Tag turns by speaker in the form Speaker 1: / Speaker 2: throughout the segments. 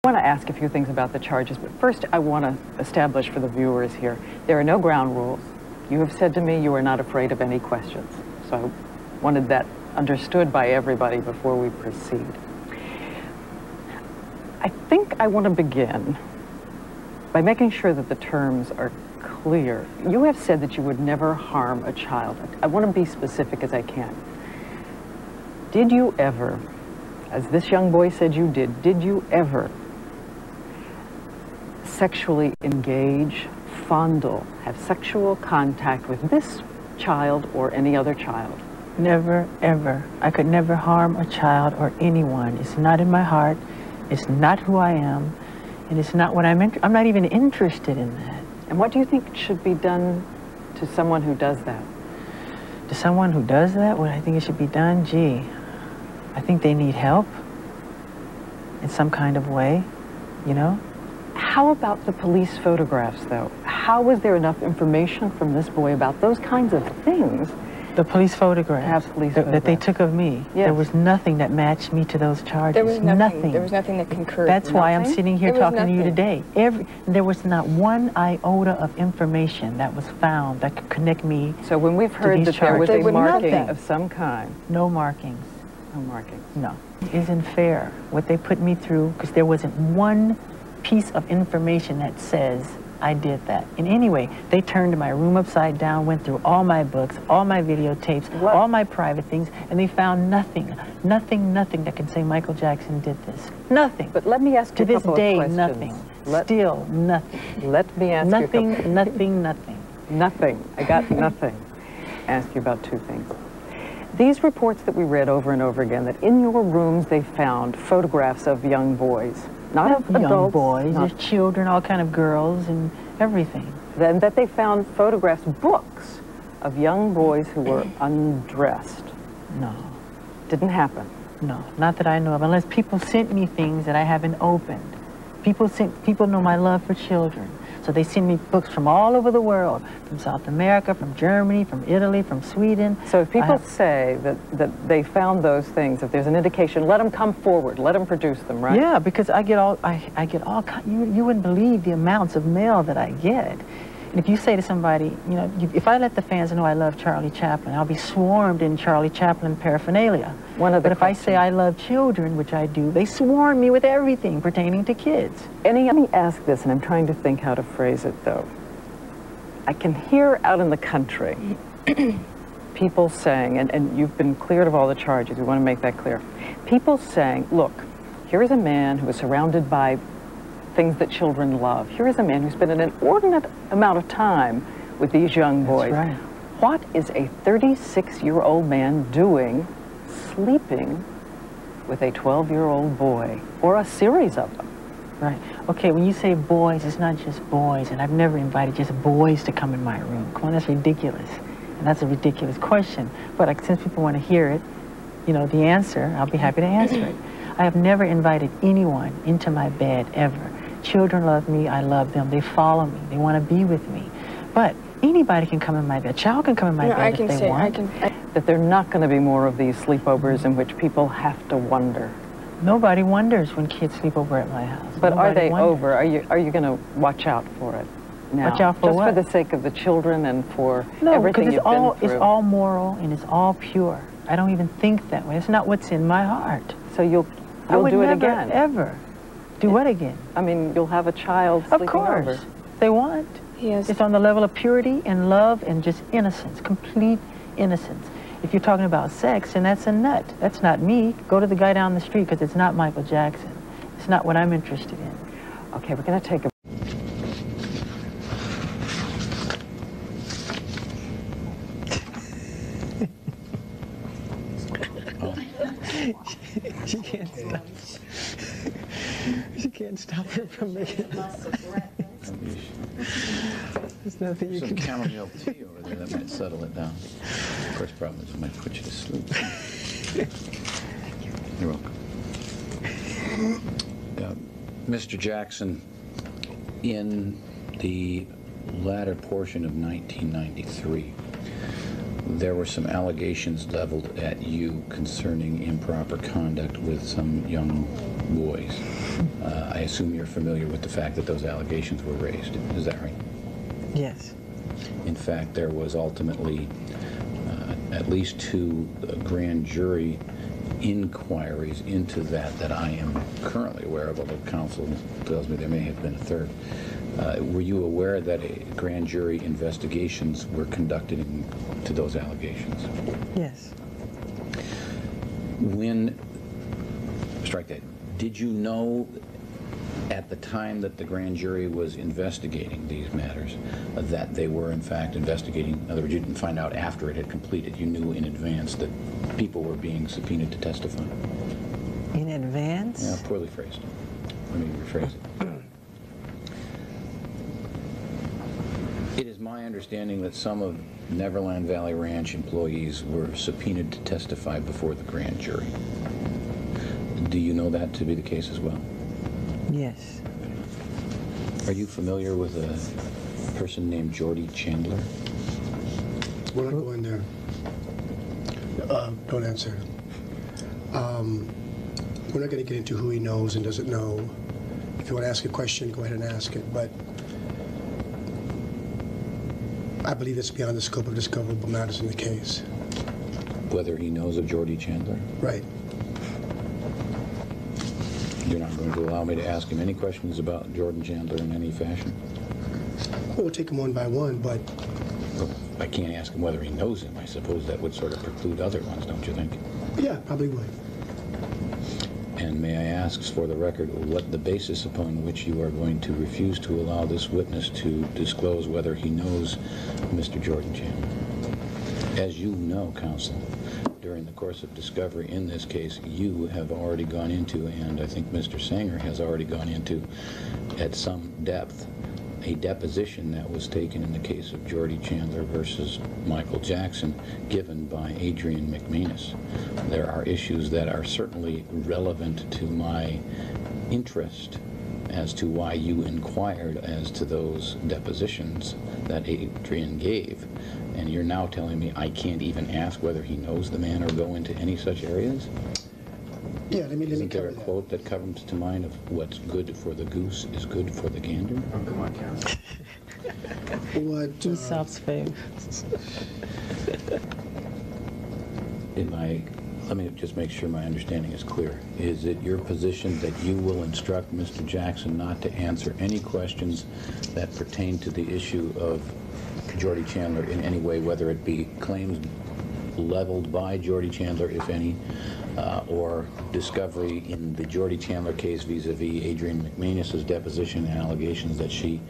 Speaker 1: I want to ask a few things about the charges, but first I want to establish for the viewers here, there are no ground rules. You have said to me you are not afraid of any questions, so I wanted that understood by everybody before we proceed. I think I want to begin by making sure that the terms are clear. You have said that you would never harm a child. I want to be specific as I can. Did you ever, as this young boy said you did you ever sexually engage, fondle, have sexual contact with this child or any other child?
Speaker 2: Never, ever. I could never harm a child or anyone. It's not in my heart. It's not who I am. And it's not what I'm not even interested in that.
Speaker 1: And what do you think should be done to someone who does that?
Speaker 2: To someone who does that, what I think it should be done, gee, I think they need help in some kind of way, you know?
Speaker 1: How about the police photographs, though? How was there enough information from this boy about those kinds of things?
Speaker 2: The police photographs that they took of me. Yes. There was nothing that matched me to those charges.
Speaker 3: There was nothing. There was nothing that concurred.
Speaker 2: That's why I'm sitting here talking to you today. There was not one iota of information that was found that could connect me.
Speaker 1: So when we've heard that there was a marking of some kind.
Speaker 2: No markings.
Speaker 1: No markings.
Speaker 2: No. It isn't fair what they put me through, because there wasn't one piece of information that says I did that. In any way, they turned my room upside down, went through all my books, all my videotapes, all my private things, and they found nothing that can say Michael Jackson did this. Nothing.
Speaker 1: But let me ask you a couple of questions.
Speaker 2: To this day, nothing. Still nothing.
Speaker 1: Let me ask you a couple.
Speaker 2: Nothing.
Speaker 1: Nothing. I got nothing. Ask you about two things. These reports that we read over and over again, that in your rooms they found photographs of young boys. Not of adults.
Speaker 2: Young boys, there's children, all kind of girls and everything.
Speaker 1: Then that they found photographs, books, of young boys who were undressed.
Speaker 2: No.
Speaker 1: Didn't happen.
Speaker 2: No, not that I know of, unless people sent me things that I haven't opened. People know my love for children. So they send me books from all over the world, from South America, from Germany, from Italy, from Sweden.
Speaker 1: So if people say that they found those things, if there's an indication, let them come forward, let them produce them, right?
Speaker 2: Yeah, because I get all you wouldn't believe the amounts of mail that I get. And if you say to somebody, you know, if I let the fans know I love Charlie Chaplin, I'll be swarmed in Charlie Chaplin paraphernalia. But if I say I love children, which I do, they swarm me with everything pertaining to kids.
Speaker 1: Let me ask this, and I'm trying to think how to phrase it, though. I can hear out in the country people saying, and you've been cleared of all the charges, we want to make that clear. People saying, look, here is a man who is surrounded by things that children love. Here is a man who spent an inordinate amount of time with these young boys.
Speaker 2: That's right.
Speaker 1: What is a 36-year-old man doing sleeping with a 12-year-old boy, or a series of them?
Speaker 2: Right. Okay, when you say boys, it's not just boys, and I've never invited just boys to come in my room. Come on, that's ridiculous. And that's a ridiculous question. But since people want to hear it, you know, the answer, I'll be happy to answer it. I have never invited anyone into my bed, ever. Children love me, I love them, they follow me, they want to be with me. But anybody can come in my bed. A child can come in my bed if they want.
Speaker 1: That there are not going to be more of these sleepovers in which people have to wonder.
Speaker 2: Nobody wonders when kids sleep over at my house.
Speaker 1: But are they over? Are you going to watch out for it now?
Speaker 2: Watch out for what?
Speaker 1: Just for the sake of the children and for everything you've been through.
Speaker 2: It's all moral and it's all pure. I don't even think that way. It's not what's in my heart.
Speaker 1: So you'll do it again?
Speaker 2: Ever. Do what again?
Speaker 1: I mean, you'll have a child sleeping over.
Speaker 2: Of course. They want.
Speaker 3: Yes.
Speaker 2: It's on the level of purity and love and just innocence, complete innocence. If you're talking about sex, then that's a nut. That's not me. Go to the guy down the street, because it's not Michael Jackson. It's not what I'm interested in.
Speaker 1: Okay, we're going to take a...
Speaker 2: She can't stop. She can't stop her from making There's nothing you can do.
Speaker 4: Some chamomile tea over there that might settle it down. Of course, problem is it might put you to sleep. You're welcome. Mr. Jackson, in the latter portion of 1993, there were some allegations leveled at you concerning improper conduct with some young boys. I assume you're familiar with the fact that those allegations were raised. Is that right?
Speaker 2: Yes.
Speaker 4: In fact, there was ultimately at least 2 grand jury inquiries into that I am currently aware of, although counsel tells me there may have been a 3rd. Were you aware that grand jury investigations were conducted into those allegations?
Speaker 2: Yes.
Speaker 4: Strike that. Did you know at the time that the grand jury was investigating these matters that they were in fact investigating? In other words, you didn't find out after it had completed. You knew in advance that people were being subpoenaed to testify.
Speaker 2: In advance?
Speaker 4: Yeah, poorly phrased. Let me rephrase it. It is my understanding that some of Neverland Valley Ranch employees were subpoenaed to testify before the grand jury. Do you know that to be the case as well?
Speaker 2: Yes.
Speaker 4: Are you familiar with a person named Jordy Chandler?
Speaker 5: We're not going there. Don't answer. We're not going to get into who he knows and doesn't know. If you want to ask a question, go ahead and ask it. But I believe it's beyond the scope of discoverable matters in the case.
Speaker 4: Whether he knows of Jordy Chandler?
Speaker 5: Right.
Speaker 4: You're not going to allow me to ask him any questions about Jordan Chandler in any fashion?
Speaker 5: Well, we'll take them one by one, but...
Speaker 4: Well, I can't ask him whether he knows him. I suppose that would sort of preclude other ones, don't you think?
Speaker 5: Yeah, probably would.
Speaker 4: And may I ask, for the record, what the basis upon which you are going to refuse to allow this witness to disclose whether he knows Mr. Jordan Chandler? As you know, counsel, during the course of discovery in this case, you have already gone into, and I think Mr. Sanger has already gone into, at some depth, a deposition that was taken in the case of Jordy Chandler versus Michael Jackson, given by Adrian McManus. There are issues that are certainly relevant to my interest as to why you inquired as to those depositions that Adrian gave. And you're now telling me I can't even ask whether he knows the man or go into any such areas?
Speaker 5: Yeah, let me
Speaker 4: Isn't there
Speaker 5: cover
Speaker 4: a
Speaker 5: that.
Speaker 4: quote that comes to mind of what's good for the goose is good for the gander?
Speaker 6: Oh, come on, counsel.
Speaker 5: What,
Speaker 2: Aesop's fame.
Speaker 4: Let me just make sure my understanding is clear. Is it your position that you will instruct Mr. Jackson not to answer any questions that pertain to the issue of Jordy Chandler in any way, whether it be claims leveled by Jordy Chandler, if any, or discovery in the Jordy Chandler case vis-a-vis Adrian McManus's deposition and allegations that she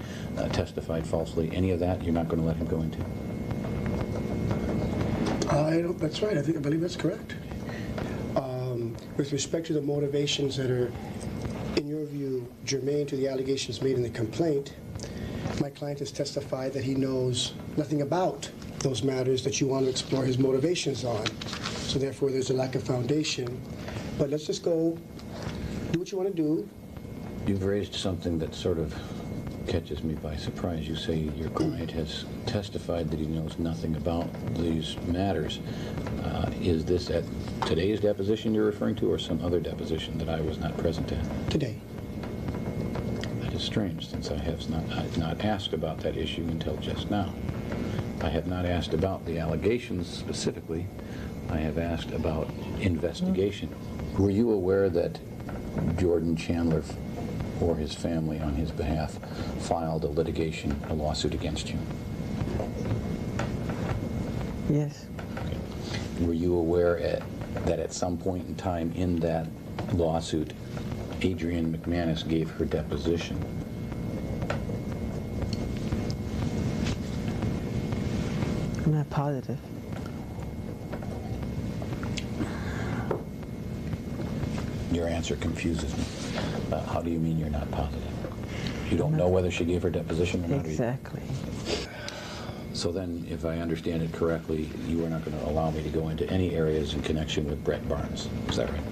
Speaker 4: testified falsely? Any of that you're not going to let him go into?
Speaker 5: That's right. I believe that's correct. With respect to the motivations that are, in your view, germane to the allegations made in the complaint, my client has testified that he knows nothing about those matters that you want to explore his motivations on. So therefore, there's a lack of foundation. But let's just go do what you want to do.
Speaker 4: You've raised something that sort of catches me by surprise. You say your client has testified that he knows nothing about these matters. Is this at today's deposition you're referring to, or some other deposition that I was not present at?
Speaker 5: Today.
Speaker 4: That is strange, since I have not asked about that issue until just now. I have not asked about the allegations specifically. I have asked about investigation. Were you aware that Jordan Chandler or his family on his behalf filed a lawsuit against you?
Speaker 2: Yes.
Speaker 4: Okay. Were you aware that at some point in time in that lawsuit, Adrian McManus gave her deposition?
Speaker 2: I'm not positive.
Speaker 4: Your answer confuses me. How do you mean you're not positive? You don't know whether she gave her deposition or not?
Speaker 2: Exactly.
Speaker 4: So then, if I understand it correctly, you are not going to allow me to go into any areas in connection with Brett Barnes. Is that right?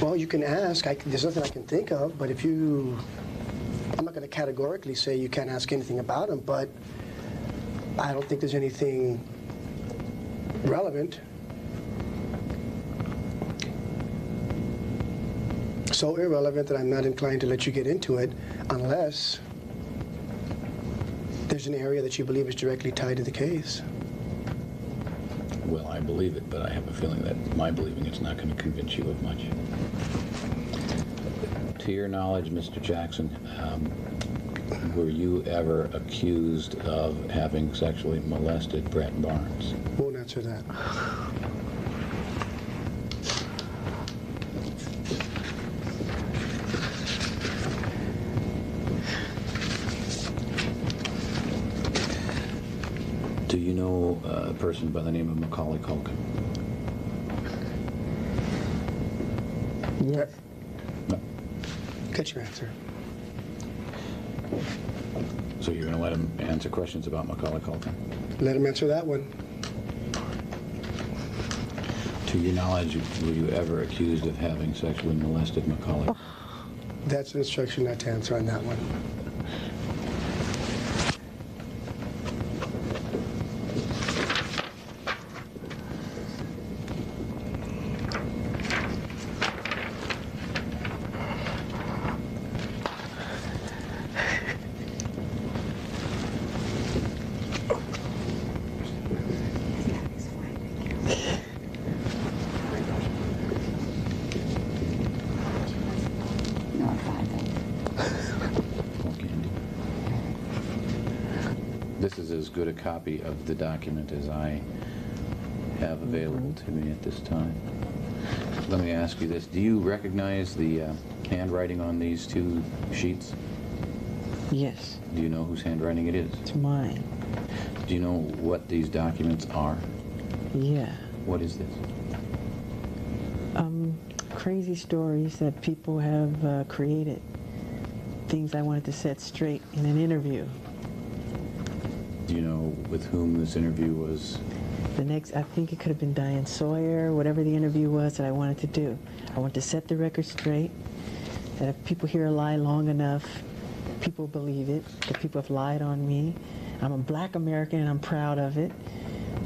Speaker 5: Well, you can ask. There's nothing I can think of, but if you... I'm not going to categorically say you can't ask anything about him, but I don't think there's anything relevant. So irrelevant that I'm not inclined to let you get into it unless there's an area that you believe is directly tied to the case.
Speaker 4: Well, I believe it, but I have a feeling that my believing it's not going to convince you of much. To your knowledge, Mr. Jackson, were you ever accused of having sexually molested Brett Barnes?
Speaker 5: Won't answer that.
Speaker 4: Do you know a person by the name of Macaulay Culkin?
Speaker 5: Yeah.
Speaker 4: No.
Speaker 5: Get your answer.
Speaker 4: So you're going to let him answer questions about Macaulay Culkin?
Speaker 5: Let him answer that one.
Speaker 4: To your knowledge, were you ever accused of having sexually molested Macaulay?
Speaker 5: That's an instruction not to answer on that one.
Speaker 4: This is as good a copy of the document as I have available to me at this time. Let me ask you this. Do you recognize the handwriting on these two sheets?
Speaker 2: Yes.
Speaker 4: Do you know whose handwriting it is?
Speaker 2: It's mine.
Speaker 4: Do you know what these documents are?
Speaker 2: Yeah.
Speaker 4: What is this?
Speaker 2: Crazy stories that people have created. Things I wanted to set straight in an interview.
Speaker 4: Do you know with whom this interview was?
Speaker 2: The next, I think it could have been Diane Sawyer, whatever the interview was that I wanted to do. I wanted to set the record straight, that if people hear a lie long enough, people believe it, that people have lied on me. I'm a black American and I'm proud of it,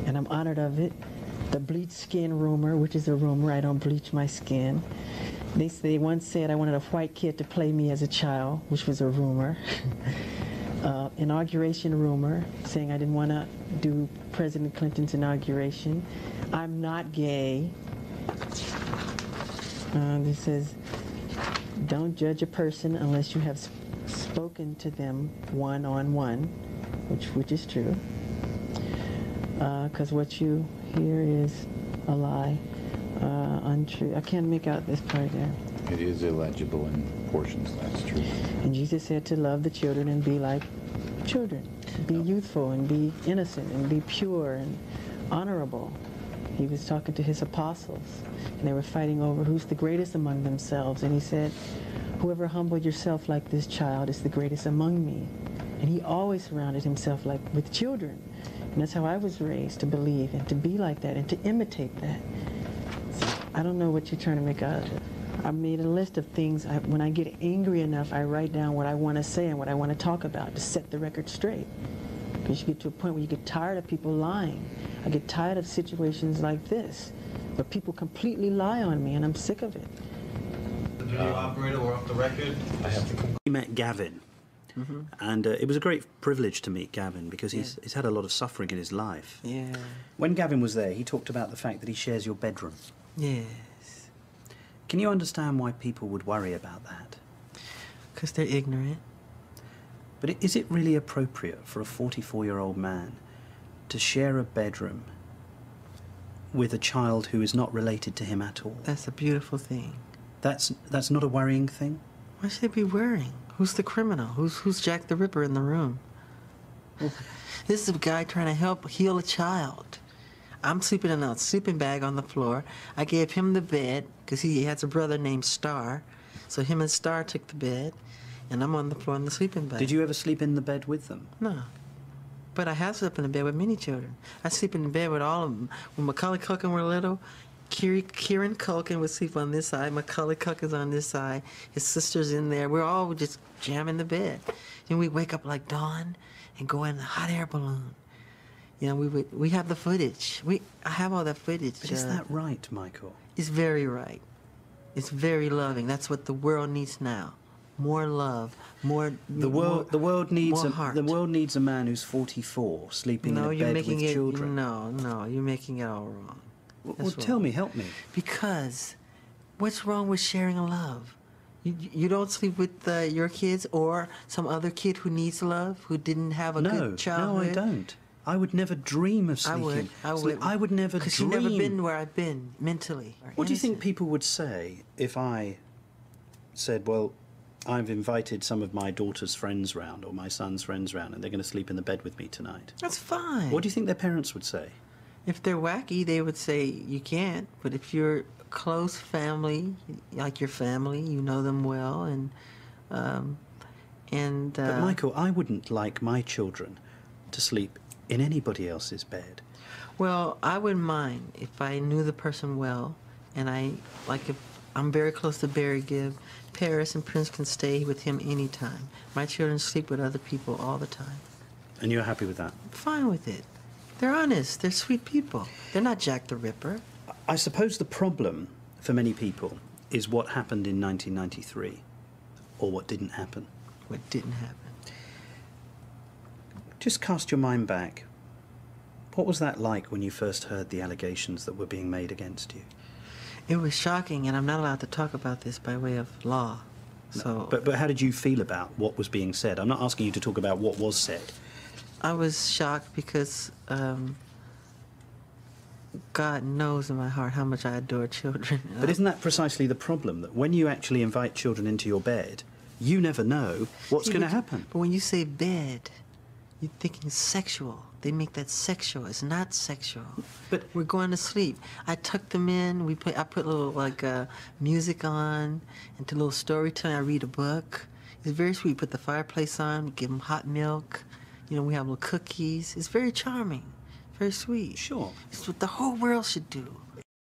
Speaker 2: and I'm honored of it. The bleach skin rumor, which is a rumor, I don't bleach my skin. They once said I wanted a white kid to play me as a child, which was a rumor. Inauguration rumor, saying I didn't want to do President Clinton's inauguration. I'm not gay. This says, don't judge a person unless you have spoken to them one-on-one, which is true. Because what you hear is a lie, untrue. I can't make out this part there.
Speaker 4: It is illegible in portions, that's true.
Speaker 2: And Jesus said to love the children and be like children. Be youthful and be innocent and be pure and honorable. He was talking to his apostles, and they were fighting over who's the greatest among themselves. And he said, whoever humbled yourself like this child is the greatest among me. And he always surrounded himself with children. And that's how I was raised, to believe and to be like that and to imitate that. So I don't know what you're trying to make out of it. I made a list of things. When I get angry enough, I write down what I want to say and what I want to talk about to set the record straight. Because you get to a point where you get tired of people lying. I get tired of situations like this, where people completely lie on me, and I'm sick of it.
Speaker 6: The video operator, we're off the record.
Speaker 7: We met Gavin, and it was a great privilege to meet Gavin because he's had a lot of suffering in his life.
Speaker 2: Yeah.
Speaker 7: When Gavin was there, he talked about the fact that he shares your bedroom.
Speaker 2: Yes.
Speaker 7: Can you understand why people would worry about that?
Speaker 2: Because they're ignorant.
Speaker 7: But is it really appropriate for a 44-year-old man to share a bedroom with a child who is not related to him at all?
Speaker 2: That's a beautiful thing.
Speaker 7: That's not a worrying thing?
Speaker 2: Why should they be worrying? Who's the criminal? Who's Jack the Ripper in the room? This is a guy trying to help heal a child. I'm sleeping in a sleeping bag on the floor. I gave him the bed because he has a brother named Star. So him and Star took the bed, and I'm on the floor in the sleeping bag.
Speaker 7: Did you ever sleep in the bed with them?
Speaker 2: No. But I have slept in the bed with many children. I sleep in the bed with all of them. When Macaulay Culkin were little, Kieran Culkin would sleep on this side, Macaulay Culkin's on this side, his sister's in there. We're all just jamming the bed. And we wake up like dawn and go in a hot air balloon. You know, we have the footage. I have all that footage.
Speaker 7: But is that right, Michael?
Speaker 2: It's very right.
Speaker 8: It's very loving. That's what the world needs now. More love, more.
Speaker 7: The world needs a man who's 44 sleeping in a bed with children.
Speaker 8: No, you're making it all wrong.
Speaker 7: Well, tell me, help me.
Speaker 8: Because what's wrong with sharing love? You don't sleep with your kids or some other kid who needs love, who didn't have a good childhood?
Speaker 7: No, I don't. I would never dream of sleeping.
Speaker 8: I would.
Speaker 7: I would never dream.
Speaker 8: Because you've never been where I've been mentally.
Speaker 7: What do you think people would say if I said, well, I've invited some of my daughter's friends round or my son's friends round and they're going to sleep in the bed with me tonight?
Speaker 8: That's fine.
Speaker 7: What do you think their parents would say? If
Speaker 8: they're wacky, they would say you can't. But if you're close family, like your family, you know them well, but
Speaker 7: Michael, I wouldn't like my children to sleep in anybody else's bed.
Speaker 8: Well, I wouldn't mind if I knew the person well, and if I'm very close to Barry Gibb, Paris and Prince can stay with him anytime. My children sleep with other people all the time.
Speaker 7: And you're happy with that?
Speaker 8: I'm fine with it. They're honest. They're sweet people. They're not Jack the Ripper.
Speaker 7: I suppose the problem for many people is what happened in 1993, or what didn't happen.
Speaker 8: What didn't happen.
Speaker 7: Just cast your mind back. What was that like when you first heard the allegations that were being made against you?
Speaker 8: It was shocking, and I'm not allowed to talk about this by way of law. So,
Speaker 7: but how did you feel about what was being said? I'm not asking you to talk about what was said.
Speaker 8: I was shocked because God knows in my heart how much I adore children.
Speaker 7: But isn't that precisely the problem, that when you actually invite children into your bed, you never know what's going to happen?
Speaker 8: But when you say bed, you're thinking sexual. They make that sexual. It's not sexual.
Speaker 7: But
Speaker 8: we're going to sleep. I tuck them in. I put a little music on, and do a little storytelling. I read a book. It's very sweet. Put the fireplace on. We give them hot milk. We have little cookies. It's very charming. Very sweet.
Speaker 7: Sure.
Speaker 8: It's what the whole world should do.